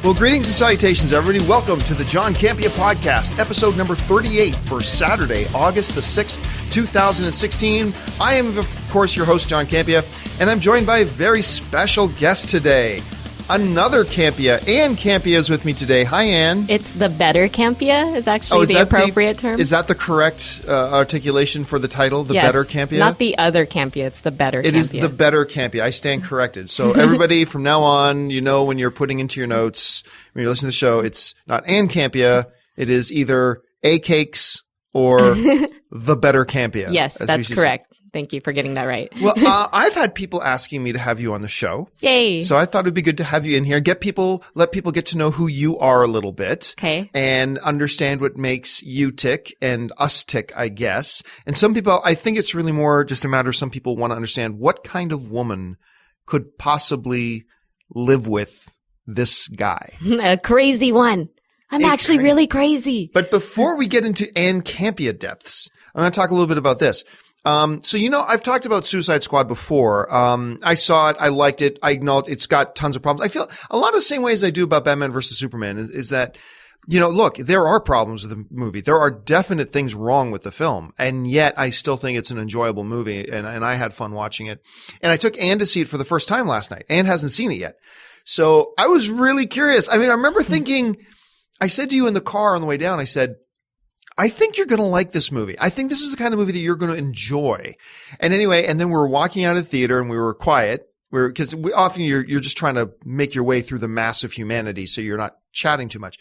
Well, greetings and salutations, everybody. Welcome to the John Campea Podcast, episode number 38 for Saturday, August the 6th, 2016. I am, of course, your host, John Campea, and I'm joined by a very special guest today. Another Campea. Ann Campea is with me today. Hi, Ann. It's the better Campea is actually the appropriate term. Is that the correct articulation for the title, the yes, better Campea? Not the other Campea, it's the better Campea. It is the better Campea. I stand corrected. So everybody from now on, you know when you're putting into your notes, when you're listening to the show, it's not Ann Campea. It is either A Cakes or the better Campea. Yes, that's correct. Thank you for getting that right. Well, I've had people asking me to have you on the show. Yay. So I thought it'd be good to have you in here, let people get to know who you are a little bit. Okay. And understand what makes you tick and us tick, I guess. And some people, I think it's really more just a matter of some people want to understand what kind of woman could possibly live with this guy. A crazy one. I'm actually really crazy. But before we get into Ann Campea depths, I'm going to talk a little bit about this. So, I've talked about Suicide Squad before. I saw it. I liked it. I acknowledge it's got tons of problems. I feel a lot of the same way as I do about Batman versus Superman is that, look, there are problems with the movie. There are definite things wrong with the film. And yet I still think it's an enjoyable movie. And I had fun watching it. And I took Ann to see it for the first time last night. Ann hasn't seen it yet. So I was really curious. I mean, I remember thinking, I said to you in the car on the way down, I said, I think you're going to like this movie. I think this is the kind of movie that you're going to enjoy. And anyway, and then we were walking out of the theater and we were quiet. Because often you're just trying to make your way through the mass of humanity, so you're not chatting too much.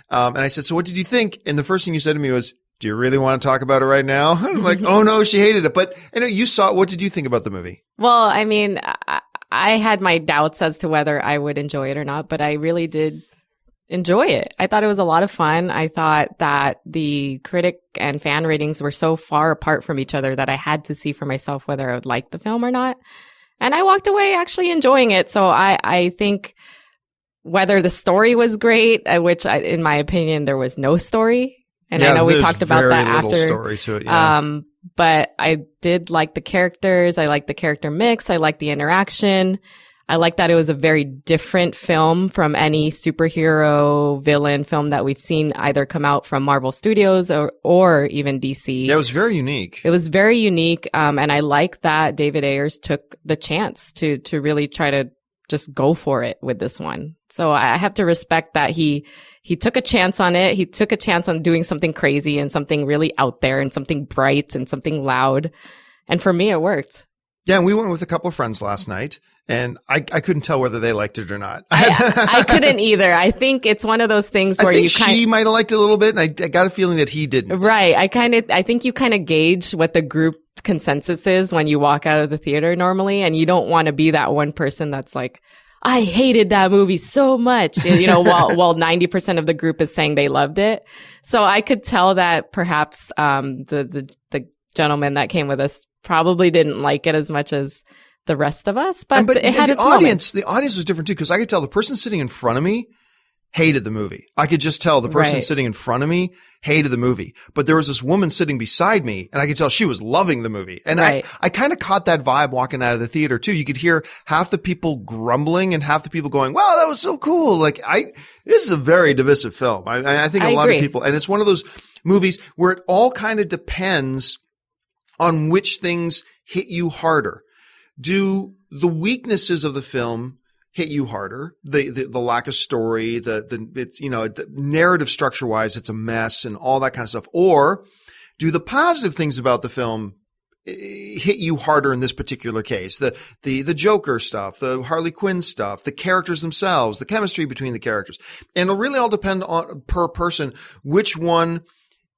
And I said, so what did you think? And the first thing you said to me was, do you really want to talk about it right now? I'm like, oh no, she hated it. But I know you saw it. What did you think about the movie? Well, I mean, I had my doubts as to whether I would enjoy it or not, but I really did enjoy it. I thought it was a lot of fun. I thought that the critic and fan ratings were so far apart from each other that I had to see for myself whether I would like the film or not. And I walked away actually enjoying it. So I think whether the story was great, which in my opinion, there was no story. And I know we talked about that after. Very little story to it, yeah. But I did like the characters. I liked the character mix. I liked the interaction. I like that it was a very different film from any superhero villain film that we've seen either come out from Marvel Studios or even DC. Yeah, it was very unique. It was very unique. And I like that David Ayers took the chance to really try to just go for it with this one. So I have to respect that he took a chance on it. He took a chance on doing something crazy and something really out there and something bright and something loud. And for me, it worked. Yeah, and we went with a couple of friends last night. And I couldn't tell whether they liked it or not. I couldn't either. I think it's one of those things where she might have liked it a little bit, and I got a feeling that he didn't. Right. I think you kind of gauge what the group consensus is when you walk out of the theater normally, and you don't want to be that one person that's like, I hated that movie so much, while 90% of the group is saying they loved it. So I could tell that perhaps the gentleman that came with us probably didn't like it as much as the rest of us, but it had its moments. The audience was different too, because I could tell the person sitting in front of me hated the movie. I could just tell the person sitting in front of me hated the movie. But there was this woman sitting beside me, and I could tell she was loving the movie. And I kind of caught that vibe walking out of the theater too. You could hear half the people grumbling and half the people going, wow, that was so cool. This is a very divisive film. I think a lot of people, and it's one of those movies where it all kind of depends on which things hit you harder. Do the weaknesses of the film hit you harder? The lack of story, the narrative structure wise, it's a mess and all that kind of stuff. Or do the positive things about the film hit you harder in this particular case? The Joker stuff, the Harley Quinn stuff, the characters themselves, the chemistry between the characters. And it'll really all depend on per person which one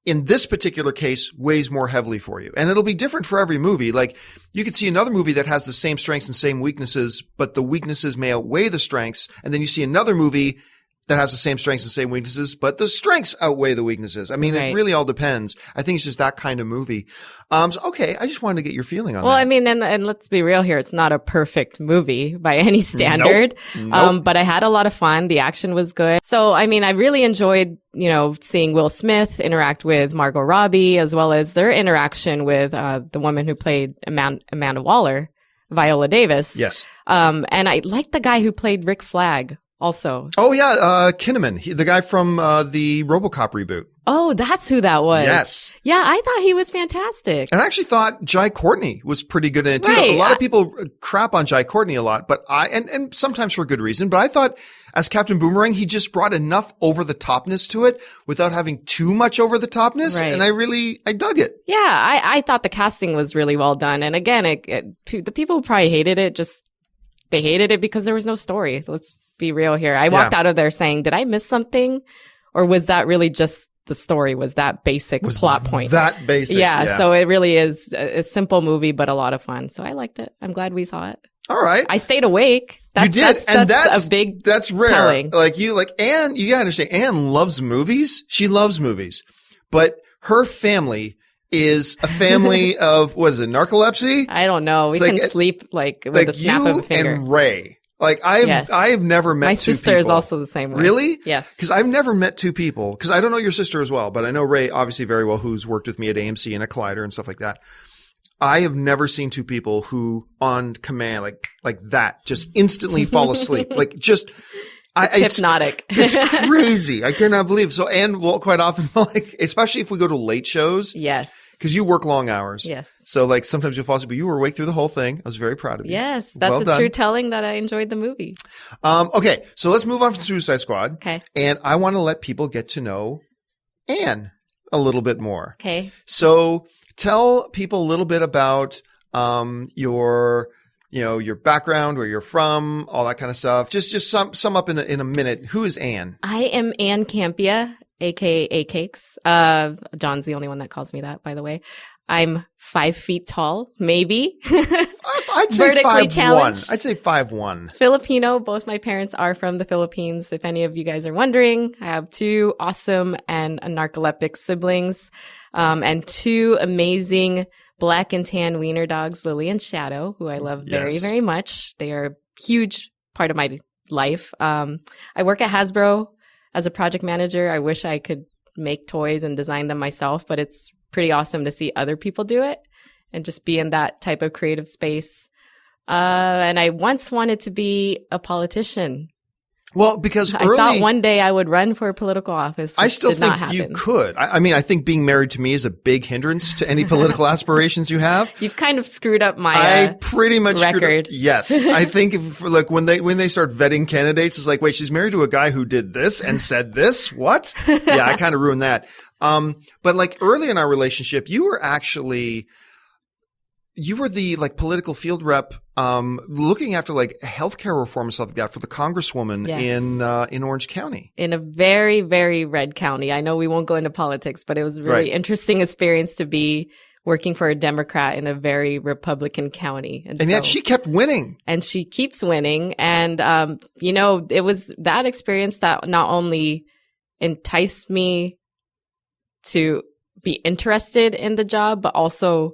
in this particular case weighs more heavily for you. And it'll be different for every movie. Like you could see another movie that has the same strengths and same weaknesses, but the weaknesses may outweigh the strengths. And then you see another movie that has the same strengths and same weaknesses, but the strengths outweigh the weaknesses. I mean, It really all depends. I think it's just that kind of movie. Okay, I just wanted to get your feeling on that. Well, I mean, and let's be real here. It's not a perfect movie by any standard. Nope. But I had a lot of fun. The action was good. So, I mean, I really enjoyed, seeing Will Smith interact with Margot Robbie, as well as their interaction with the woman who played Amanda Waller, Viola Davis. Yes. And I liked the guy who played Rick Flag. also. Oh yeah, Kinnaman, the guy from the RoboCop reboot. Oh, that's who that was. Yes. Yeah, I thought he was fantastic. And I actually thought Jai Courtney was pretty good in it too. Right. A lot of people crap on Jai Courtney a lot, but and sometimes for good reason, but I thought as Captain Boomerang, he just brought enough over the topness to it without having too much over the topness. Right. And I dug it. Yeah, I thought the casting was really well done. And again, the people who probably hated it, they hated it because there was no story. Let's be real here. I walked out of there saying, did I miss something? Or was that really just the story? Was that basic plot point? That basic. Yeah. So it really is a simple movie, but a lot of fun. So I liked it. I'm glad we saw it. All right. I stayed awake. You did. That's a big That's rare. telling. Ann, you gotta understand, Ann loves movies. She loves movies. But her family is a family of, what is it, narcolepsy? I don't know. We can sleep with a snap of a finger. And Ray. I've never met my two people. sister is also the same way. Really? Yes. Because I've never met two people. Because I don't know your sister as well, but I know Ray obviously very well, who's worked with me at AMC and at Collider and stuff like that. I have never seen two people who on command, like that, just instantly fall asleep. It's hypnotic. It's crazy. I cannot believe. So Ann will quite often, especially if we go to late shows. Yes. Because you work long hours. Yes. So sometimes you'll fall asleep, but you were awake through the whole thing. I was very proud of you. Yes. That's a true telling that I enjoyed the movie. Okay. So let's move on from Suicide Squad. Okay. And I want to let people get to know Ann a little bit more. Okay. So tell people a little bit about your background, where you're from, all that kind of stuff. Just sum up in a minute. Who is Ann? I am Ann Campea, aka Cakes. John's the only one that calls me that, by the way. I'm 5 feet tall, maybe. I'd say vertically 5'1". challenged. I'd say 5'1". Filipino. Both my parents are from the Philippines. If any of you guys are wondering, I have 2 awesome and narcoleptic siblings, and 2 amazing black and tan wiener dogs, Lily and Shadow, who I love very, very much. They are a huge part of my life. I work at Hasbro as a project manager. I wish I could make toys and design them myself, but it's pretty awesome to see other people do it and just be in that type of creative space. And I once wanted to be a politician. Well, because I thought one day I would run for a political office. I still think you could. I think being married to me is a big hindrance to any political aspirations you have. You've kind of screwed up my I pretty much record. Screwed up. Yes. I think when they start vetting candidates, it's like, wait, she's married to a guy who did this and said this? What? Yeah, I kind of ruined that. But early in our relationship, you were the political field rep, looking after healthcare reform and stuff like that for the congresswoman in Orange County. In a very, very red county. I know we won't go into politics, but it was a really interesting experience to be working for a Democrat in a very Republican county. And yet she kept winning. And she keeps winning. And, it was that experience that not only enticed me to be interested in the job, but also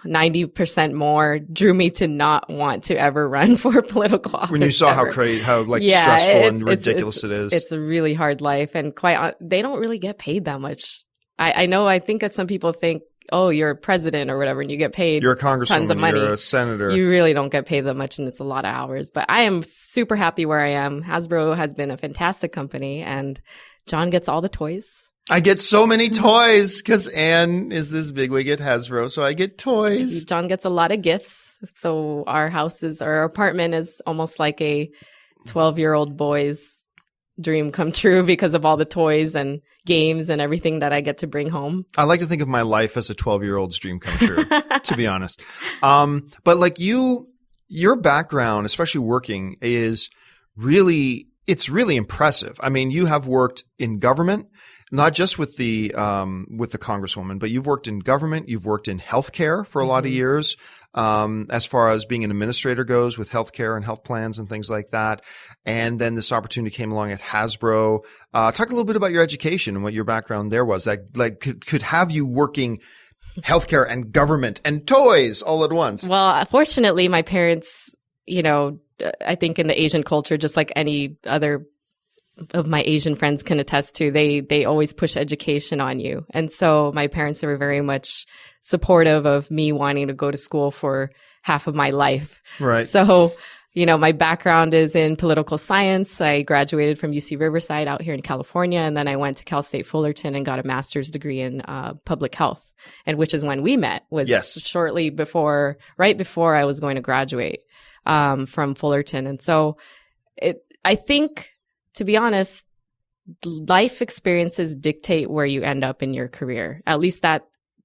90% more drew me to not want to ever run for political office. When you saw how stressful and ridiculous it is. It's a really hard life, and they don't really get paid that much. I think that some people think, oh, you're a president or whatever, and you get paid you're a congresswoman, tons of money. You're a senator. You really don't get paid that much, and it's a lot of hours. But I am super happy where I am. Hasbro has been a fantastic company, and John gets all the toys. I get so many toys because Ann is this bigwig at Hasbro, so I get toys. John gets a lot of gifts. So our apartment is almost like a 12-year-old boy's dream come true because of all the toys and games and everything that I get to bring home. I like to think of my life as a 12-year-old's dream come true, to be honest. But your background, especially working, is really impressive. I mean, you have worked in government. Not just with the congresswoman, but you've worked in government, you've worked in healthcare for a lot of years, as far as being an administrator goes with healthcare and health plans and things like that. And then this opportunity came along at Hasbro. Talk a little bit about your education and what your background there was that could have you working healthcare and government and toys all at once. Well, fortunately, my parents, I think in the Asian culture, just like any other of my Asian friends can attest to, they always push education on you. And so my parents were very much supportive of me wanting to go to school for half of my life. Right. So my background is in political science. I graduated from UC Riverside out here in California, and then I went to Cal State Fullerton and got a master's degree in public health, and which is when we met, was shortly before, right before I was going to graduate from Fullerton. And so I think, to be honest, life experiences dictate where you end up in your career. At least that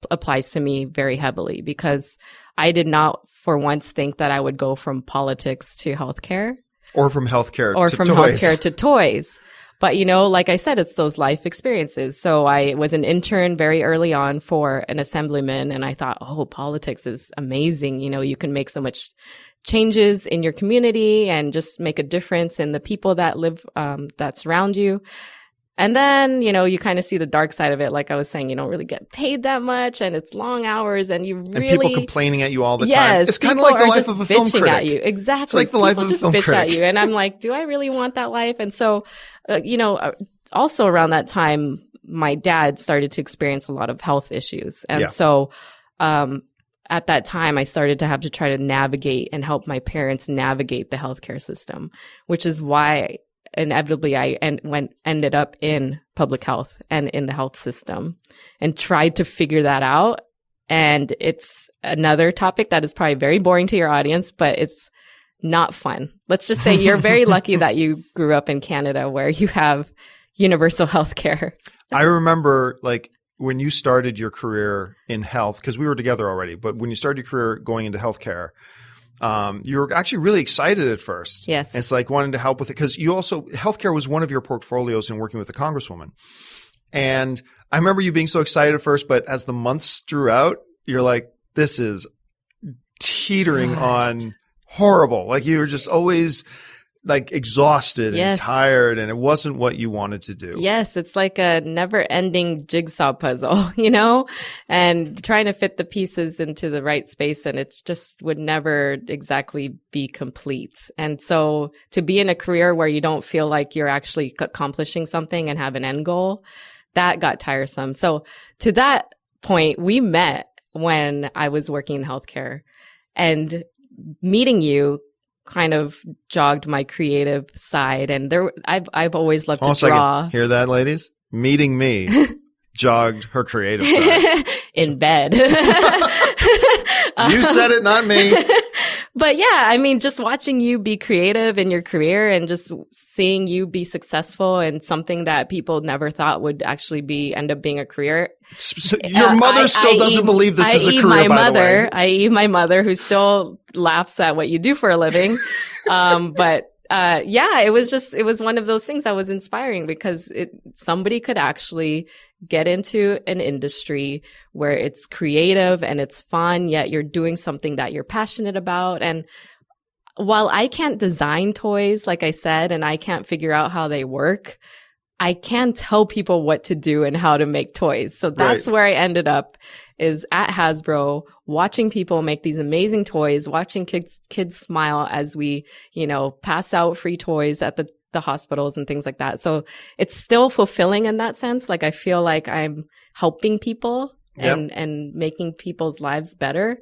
applies to me very heavily, because I did not for once think that I would go from politics to healthcare. Or from healthcare to toys. But, like I said, it's those life experiences. So I was an intern very early on for an assemblyman, and I thought, politics is amazing. You can make so much changes in your community and just make a difference in the people that live, that surround you. And then, you kind of see the dark side of it. Like I was saying, you don't really get paid that much, and it's long hours, and you really... And people complaining at you all the time. It's kind of like the life of a film critic. At you. Exactly. It's like the life of a film critic. At you. And I'm like, do I really want that life? And so, also around that time, my dad started to experience a lot of health issues. And so, at that time, I started to have to try to navigate and help my parents navigate the healthcare system, which is why inevitably I ended up in public health and in the health system, and tried to figure that out. And it's another topic that is probably very boring to your audience, but it's not fun. Let's just say you're very lucky that you grew up in Canada, where you have universal health care. I remember, like, when you started your career in health, because we were together already, but when you started your career going into healthcare, you were actually really excited at first. Yes. And it's like wanting to help with it, because you also, healthcare was one of your portfolios in working with the Congresswoman. And I remember you being so excited at first, but as the months drew out, you're like, this is teetering on horrible. Like, you were just always like exhausted and tired, and it wasn't what you wanted to do. Yes, it's like a never-ending jigsaw puzzle, and trying to fit the pieces into the right space, and it just would never exactly be complete. And so to be in a career where you don't feel like you're actually accomplishing something and have an end goal, that got tiresome. So to that point, we met when I was working in healthcare, and meeting you kind of jogged my creative side. And I've always loved to draw. Hear that, ladies? Meeting me jogged her creative side. In bed. You said it, not me. But yeah, just watching you be creative in your career, and just seeing you be successful in something that people never thought would actually end up being a career. So your mother still doesn't believe this is a career, by the way. I.e. my mother, who still laughs at what you do for a living. But it was one of those things that was inspiring, because somebody could actually get into an industry where it's creative and it's fun, yet you're doing something that you're passionate about. And while I can't design toys, like I said, and I can't figure out how they work, I can tell people what to do and how to make toys. So that's where I ended up, is at Hasbro, watching people make these amazing toys, watching kids smile as we, pass out free toys at the hospitals and things like that. So it's still fulfilling in that sense. Like, I feel like I'm helping people and making people's lives better,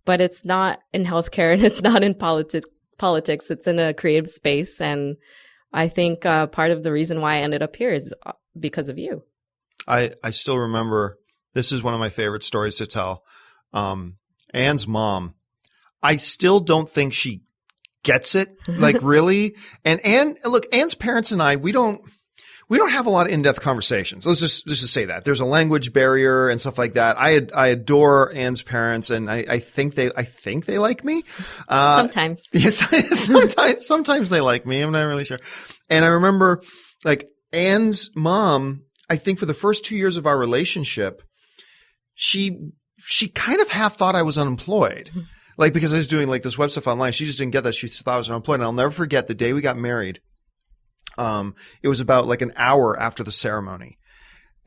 but it's not in healthcare, and it's not in politics. It's in a creative space. And I think part of the reason why I ended up here is because of you. I still remember, this is one of my favorite stories to tell. Ann's mom, I still don't think she gets it, like, really. And Ann's parents and I, we don't have a lot of in-depth conversations. Let's just say that there's a language barrier and stuff like that. I adore Ann's parents, and I think they like me. Sometimes. Yes, sometimes they like me. I'm not really sure. And I remember, like, Ann's mom, I think for the first 2 years of our relationship, she kind of half thought I was unemployed. Like, because I was doing like this web stuff online. She just didn't get that. She thought I was unemployed. And I'll never forget the day we got married. It was about like an hour after the ceremony.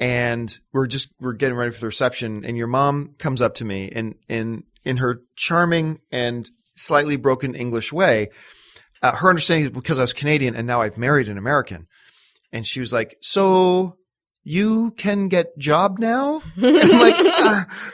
And we're getting ready for the reception. And your mom comes up to me, and in her charming and slightly broken English way, her understanding is because I was Canadian and now I've married an American. And she was like, so you can get job now? And I'm like,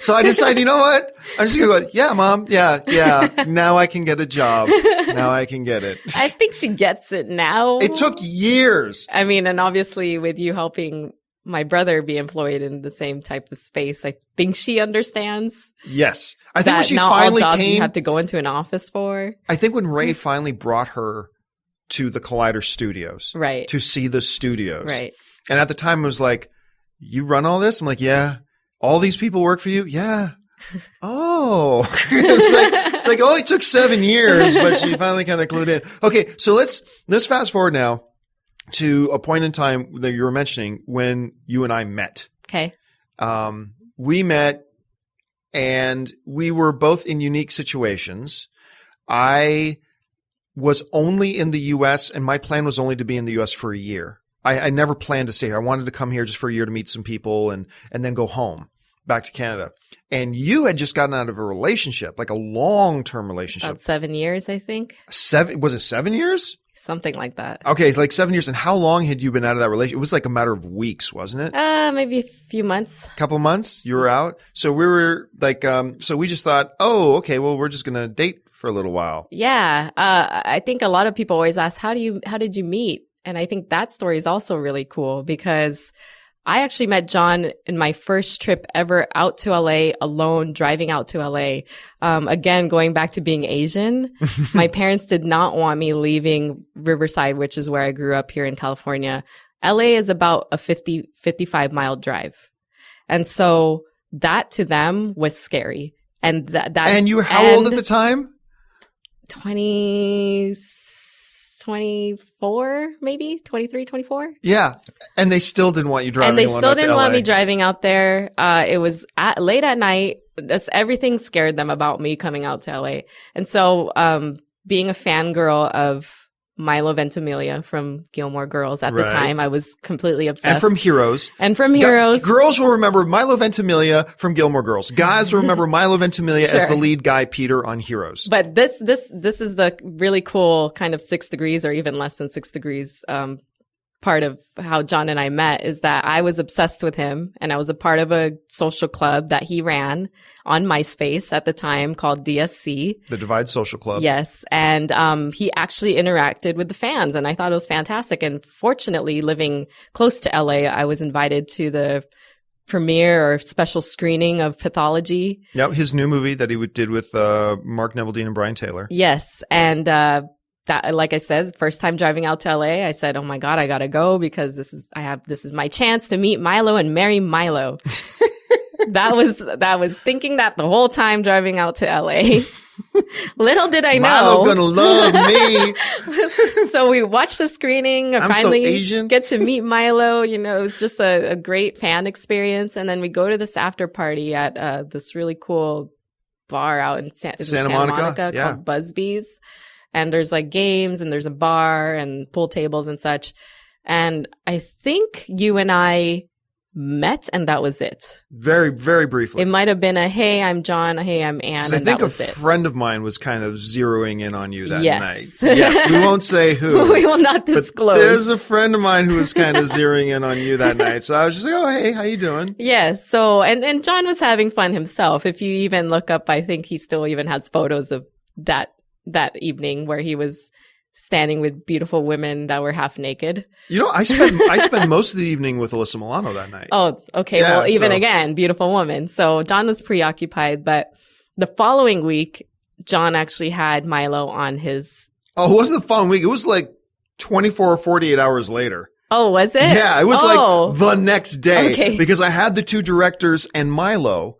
so I decided, you know what? I'm just going to go, yeah, Mom. Yeah. Now I can get a job. Now I can get it. I think she gets it now. It took years. I mean, and obviously with you helping my brother be employed in the same type of space, I think she understands. Yes. I think when she not finally all jobs came, you have to go into an office for. I think when Ray finally brought her to the Collider Studios. Right. To see the studios. Right. And at the time it was like, you run all this? I'm like, yeah. All these people work for you? Yeah. Oh. it's like, oh, it took 7 years, but she finally kind of clued in. Okay. So let's fast forward now to a point in time that you were mentioning when you and I met. Okay. We met and we were both in unique situations. I was only in the U.S. and my plan was only to be in the U.S. for a year. I never planned to stay here. I wanted to come here just for a year to meet some people and then go home back to Canada. And you had just gotten out of a relationship, like a long-term relationship. About 7 years, I think. Was it 7 years? Something like that. Okay, it's like 7 years. And how long had you been out of that relationship? It was like a matter of weeks, wasn't it? Maybe a few months. A couple of months you were out. So we were like, so we just thought, oh, okay, well, we're just going to date for a little while. Yeah. I think a lot of people always ask, how did you meet? And I think that story is also really cool because I actually met John in my first trip ever out to LA alone, driving out to LA. Again, going back to being Asian, my parents did not want me leaving Riverside, which is where I grew up here in California. LA is about a 55 mile drive. And so that to them was scary. And And you were how old at the time? 24, maybe 23, 24. Yeah. And they still didn't want you driving And they alone still out to didn't LA. want me driving out there. It was late at night. Just everything scared them about me coming out to LA. And so, being a fangirl of Milo Ventimiglia from Gilmore Girls at the time, I was completely obsessed. And from Heroes. Girls will remember Milo Ventimiglia from Gilmore Girls. Guys will remember Milo Ventimiglia as the lead guy, Peter, on Heroes. But this is the really cool kind of 6 degrees or even less than 6 degrees, part of how John and I met is that I was obsessed with him and I was a part of a social club that he ran on MySpace at the time called DSC. The Divide Social Club. Yes. And he actually interacted with the fans and I thought it was fantastic. And fortunately, living close to LA, I was invited to the premiere or special screening of Pathology. Yep, his new movie that he did with Mark Neveldine and Brian Taylor. Yes. And that, like I said, first time driving out to LA, I said, oh my God, I gotta go because this is my chance to meet Milo and marry Milo. That was thinking that the whole time driving out to LA. Little did I know. Milo gonna love me. So we watched the screening. I'm finally so Asian. Get to meet Milo. You know, it was just a great fan experience. And then we go to this after party at this really cool bar out in Santa Monica called Busby's. And there's like games and there's a bar and pool tables and such. And I think you and I met and that was it. Very, very briefly. It might have been a, hey, I'm John. Hey, I'm Ann. I think a friend of mine was kind of zeroing in on you that night. Yes. We won't say who. We will not disclose. There's a friend of mine who was kind of zeroing in on you that night. So I was just like, oh, hey, how you doing? Yes. So, and John was having fun himself. If you even look up, I think he still even has photos of that evening where he was standing with beautiful women that were half naked. You know, I spent most of the evening with Alyssa Milano that night. Oh, okay. Yeah, well, even again, beautiful woman. So John was preoccupied, but the following week, John actually had Milo on his... Oh, it wasn't the following week. It was like 24 or 48 hours later. Oh, was it? Yeah, it was like the next day. Okay. Because I had the two directors and Milo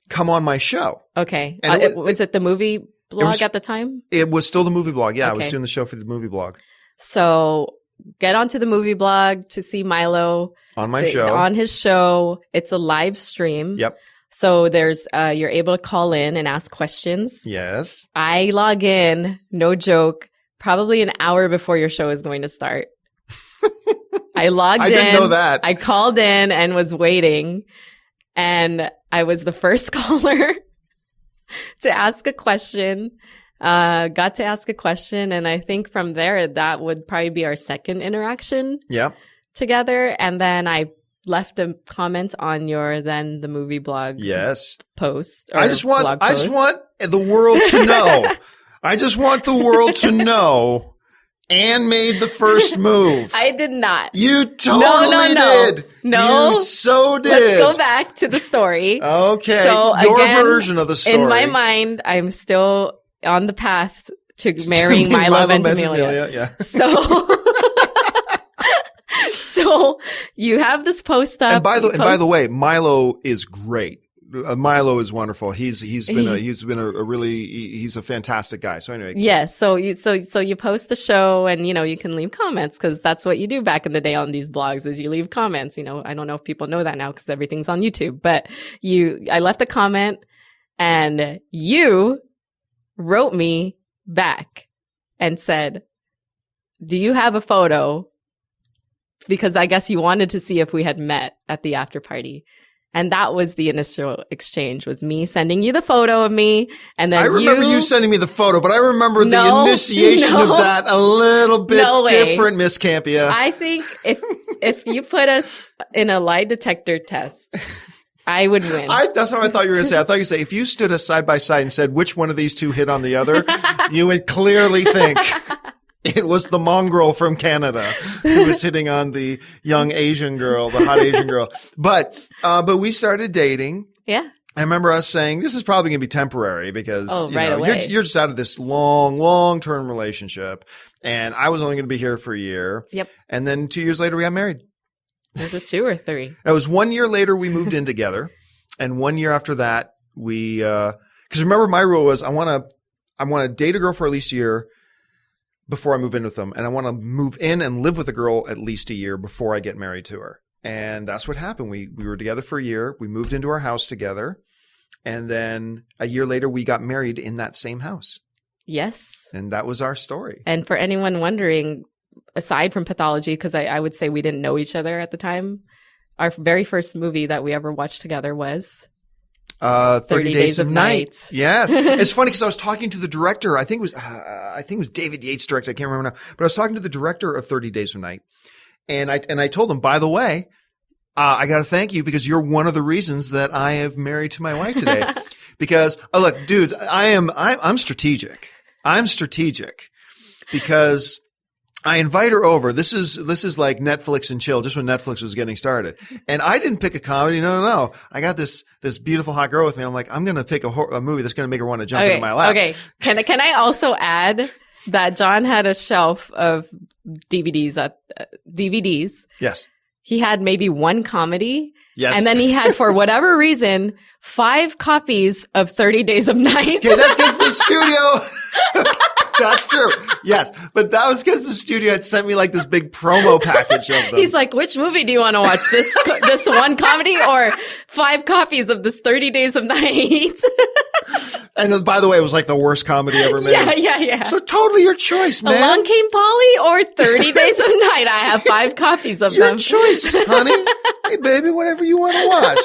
come on my show. Okay. And was it the movie blog at the time? It was still the movie blog. Yeah, okay. I was doing the show for the movie blog. So get onto the movie blog to see Milo on my show. On his show. It's a live stream. Yep. So there's you're able to call in and ask questions. Yes. I log in, no joke, probably an hour before your show is going to start. I logged in. I didn't know that. I called in and was waiting, and I was the first caller to ask a question. Got to ask a question, and I think from there that would probably be our second interaction. Yep. Together, and then I left a comment on your Then the Movie blog post. I just want the world to know. I just want the world to know Ann made the first move. I did not. You totally did. No. You so did. Let's go back to the story. Okay. So your again, version of the story. In my mind, I'm still on the path to marrying Milo Ventimiglia. Yeah. So you have this post up. And by the way, Milo is great. Milo is wonderful. He's a fantastic guy. So anyway. Yes. So you post the show and, you can leave comments because that's what you do back in the day on these blogs is you leave comments. I don't know if people know that now because everything's on YouTube, but I left a comment and you wrote me back and said, do you have a photo? Because I guess you wanted to see if we had met at the after party. And that was the initial exchange, was me sending you the photo of me. And then I remember you sending me the photo, but I remember the initiation of that a little bit different, Miss Campea. I think if you put us in a lie detector test, I would win. That's how I thought you were going to say. I thought you would say, if you stood us side by side and said which one of these two hit on the other, you would clearly think it was the mongrel from Canada who was hitting on the young Asian girl, the hot Asian girl. But we started dating. Yeah. I remember us saying, this is probably going to be temporary because you're just out of this long-term relationship. And I was only going to be here for a year. Yep. And then 2 years later, we got married. Was it 2 or 3? It was 1 year later we moved in together. And 1 year after that, we because remember my rule was I want to date a girl for at least a year before I move in with them. And I want to move in and live with a girl at least a year before I get married to her. And that's what happened. We were together for a year. We moved into our house together. And then a year later, we got married in that same house. Yes. And that was our story. And for anyone wondering, aside from Pathology, because I would say we didn't know each other at the time, our very first movie that we ever watched together was 30 Days of Night. Yes. It's funny because I was talking to the director. I think it was David Yates directed. I can't remember now. But I was talking to the director of 30 Days of Night. And I told him, by the way, I got to thank you because you're one of the reasons that I have married to my wife today. Because look, dudes, I'm strategic. I'm strategic because I invite her over. This is like Netflix and chill, just when Netflix was getting started. And I didn't pick a comedy. No. I got this beautiful hot girl with me. I'm like, I'm going to pick a movie that's going to make her want to jump into my lap. Okay. Can I also add that John had a shelf of DVDs. Yes. He had maybe one comedy. Yes. And then he had, for whatever reason, 5 copies of 30 Days of Night. Okay, that's because the studio. That's true. Yes. But that was because the studio had sent me like this big promo package of them. He's like, which movie do you want to watch? This one comedy or 5 copies of this 30 Days of Night? And by the way, it was like the worst comedy ever made. Yeah. So totally your choice, man. Along Came Polly or 30 Days of Night. I have 5 copies of them. Your choice, honey. Hey, baby, whatever you want to watch.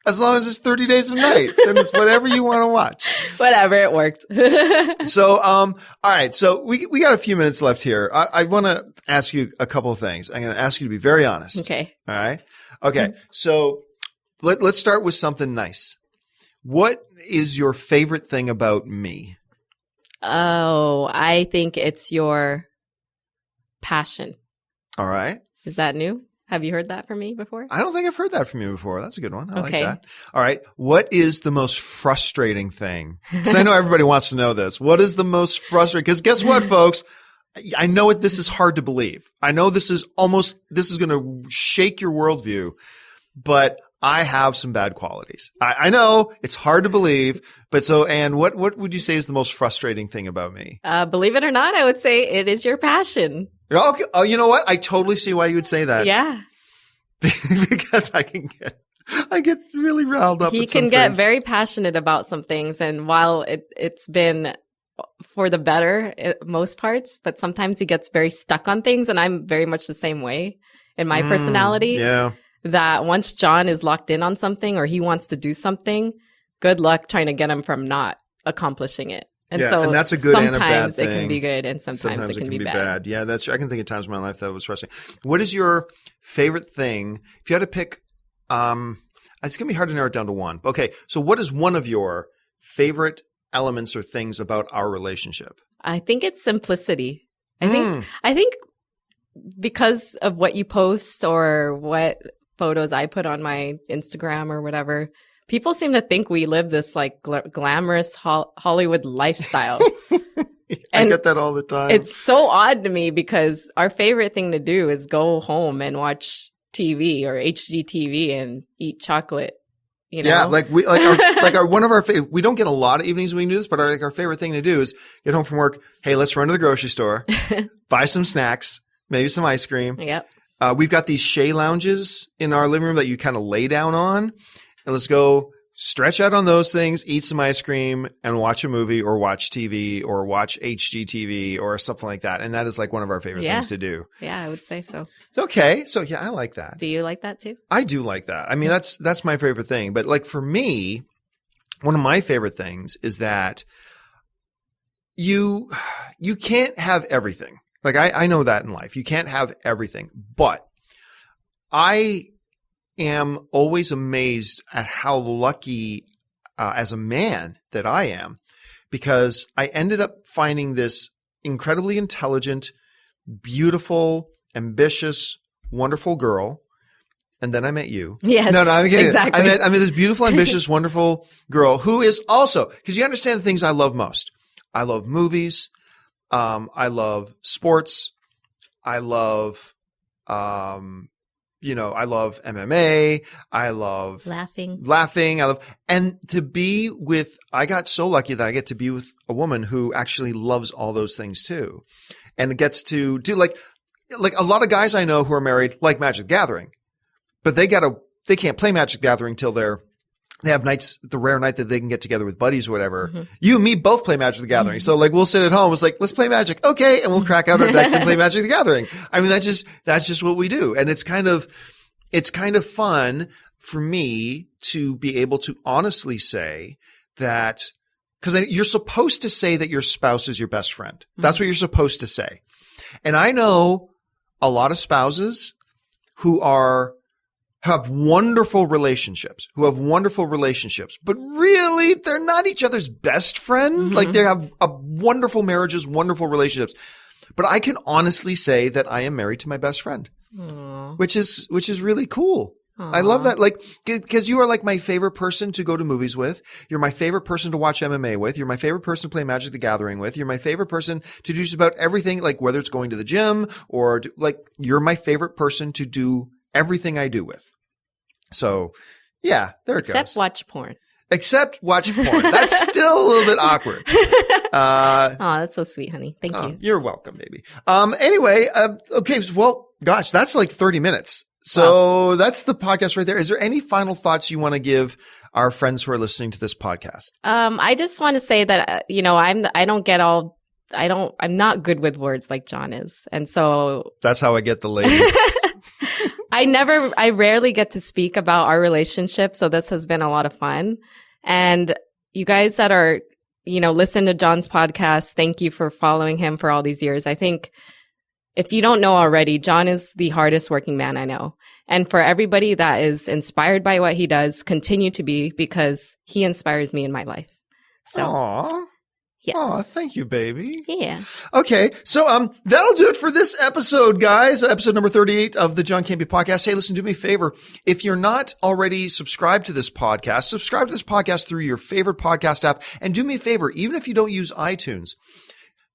As long as it's 30 Days of Night, then it's whatever you want to watch. Whatever, it worked. So, all right. So we got a few minutes left here. I want to ask you a couple of things. I'm going to ask you to be very honest. Okay. All right. Okay. So let's start with something nice. What is your favorite thing about me? Oh, I think it's your passion. All right. Is that new? Have you heard that from me before? I don't think I've heard that from you before. That's a good one. I like that. All right. What is the most frustrating thing? Because I know everybody wants to know this. What is the most frustrating? Because guess what, folks? I know this is hard to believe. I know this is going to shake your worldview, but I have some bad qualities. I know it's hard to believe, but so, Ann, what would you say is the most frustrating thing about me? Believe it or not, I would say it is your passion. Okay. Oh, you know what? I totally see why you would say that. Yeah. Because I get really riled up. He can get very passionate about some things. And while it's been for the better most parts, but sometimes he gets very stuck on things. And I'm very much the same way in my personality. Yeah. That once John is locked in on something or he wants to do something, good luck trying to get him from not accomplishing it. And so and that's a good and a bad sometimes thing. it can be good and sometimes it can be bad. Yeah, I can think of times in my life that was frustrating. What is your favorite thing? If you had to pick, it's going to be hard to narrow it down to one. Okay, so what is one of your favorite elements or things about our relationship? I think it's simplicity. I think because of what you post or what photos I put on my Instagram or whatever, people seem to think we live this like glamorous Hollywood lifestyle. I get that all the time. It's so odd to me because our favorite thing to do is go home and watch TV or HGTV and eat chocolate. You know? Yeah, one of our we don't get a lot of evenings when we do this, but our favorite thing to do is get home from work. Hey, let's run to the grocery store, buy some snacks, maybe some ice cream. Yep. We've got these Shea lounges in our living room that you kind of lay down on, and let's go stretch out on those things, eat some ice cream, and watch a movie or watch TV or watch HGTV or something like that. And that is like one of our favorite things to do. Yeah, I would say so. Okay. So yeah, I like that. Do you like that too? I do like that. I mean, that's my favorite thing. But like for me, one of my favorite things is that you can't have everything. Like I know that in life. You can't have everything. But I am always amazed at how lucky as a man that I am, because I ended up finding this incredibly intelligent, beautiful, ambitious, wonderful girl. And then I met you. Yes. No, I'm kidding. Exactly. I met this beautiful, ambitious, wonderful girl who is also, because you understand the things I love most. I love movies. I love sports. I love, I love MMA. I love laughing. I got so lucky that I get to be with a woman who actually loves all those things too. And gets to do like a lot of guys I know who are married like Magic the Gathering, but they can't play Magic the Gathering till they have nights, the rare night that they can get together with buddies or whatever. Mm-hmm. You and me both play Magic the Gathering. Mm-hmm. So like we'll sit at home. It's like, let's play Magic. Okay. And we'll crack out our decks and play Magic the Gathering. I mean, that's just what we do. And it's kind of fun for me to be able to honestly say that, because you're supposed to say that your spouse is your best friend. That's what you're supposed to say. And I know a lot of spouses who have wonderful relationships, but really they're not each other's best friend. Mm-hmm. Like they have wonderful marriages, wonderful relationships. But I can honestly say that I am married to my best friend, which is really cool. Aww. I love that. Like, because you are like my favorite person to go to movies with. You're my favorite person to watch MMA with. You're my favorite person to play Magic the Gathering with. You're my favorite person to do just about everything, like whether it's going to the gym or you're my favorite person to do everything I do with. So yeah, there it goes. Except watch porn. That's still a little bit awkward. Oh, that's so sweet, honey. Thank you. You're welcome, baby. Anyway, okay. Well, gosh, that's like 30 minutes. So That's the podcast right there. Is there any final thoughts you want to give our friends who are listening to this podcast? I just want to say that, I'm not good with words like John is. And so that's how I get the ladies. I rarely get to speak about our relationship. So this has been a lot of fun. And you guys that are, listen to John's podcast, thank you for following him for all these years. I think if you don't know already, John is the hardest working man I know. And for everybody that is inspired by what he does, continue to be, because he inspires me in my life. So. Aww. Yes. Oh, thank you, baby. Yeah. Okay. So, that'll do it for this episode, guys. Episode number 38 of the John Campea Podcast. Hey, listen, do me a favor. If you're not already subscribed to this podcast, subscribe to this podcast through your favorite podcast app. And do me a favor, even if you don't use iTunes,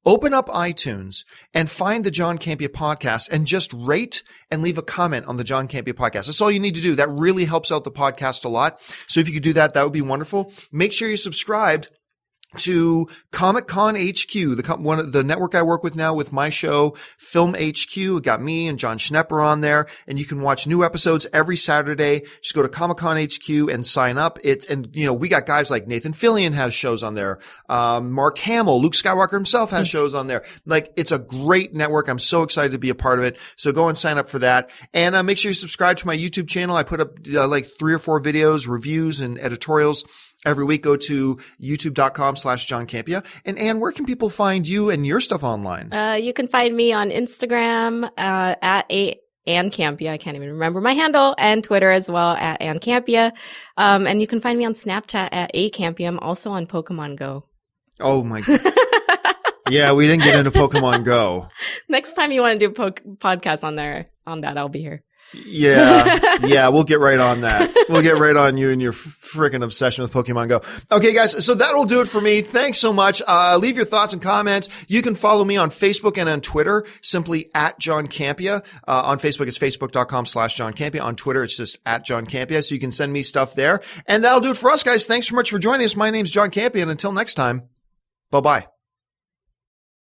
open up iTunes and find the John Campea Podcast and just rate and leave a comment on the John Campea Podcast. That's all you need to do. That really helps out the podcast a lot. So if you could do that, that would be wonderful. Make sure you're subscribed to Comic Con HQ, the network I work with now with my show, Film HQ. It got me and John Schnepper on there, and you can watch new episodes every Saturday. Just go to Comic Con HQ and sign up. We got guys like Nathan Fillion has shows on there. Mark Hamill, Luke Skywalker himself has shows on there. Like, it's a great network. I'm so excited to be a part of it. So go and sign up for that. And make sure you subscribe to my YouTube channel. I put up like 3 or 4 videos, reviews, and editorials every week. Go to youtube.com/John Campea. And Ann, where can people find you and your stuff online? You can find me on Instagram at Ann Campea. I can't even remember my handle, and Twitter as well at Ann Campea. And you can find me on Snapchat at Campea. I'm also on Pokemon Go. Oh my God. Yeah, we didn't get into Pokemon Go. Next time you want to do a podcast on that, I'll be here. Yeah, we'll get right on that. We'll get right on you and your freaking obsession with Pokemon Go. Okay, guys, so that'll do it for me. Thanks so much. Leave your thoughts and comments. You can follow me on Facebook and on Twitter, simply at John Campea. On Facebook, it's facebook.com/John Campea. On Twitter, it's just at John Campea. So you can send me stuff there. And that'll do it for us, guys. Thanks so much for joining us. My name's John Campea, and until next time, bye-bye.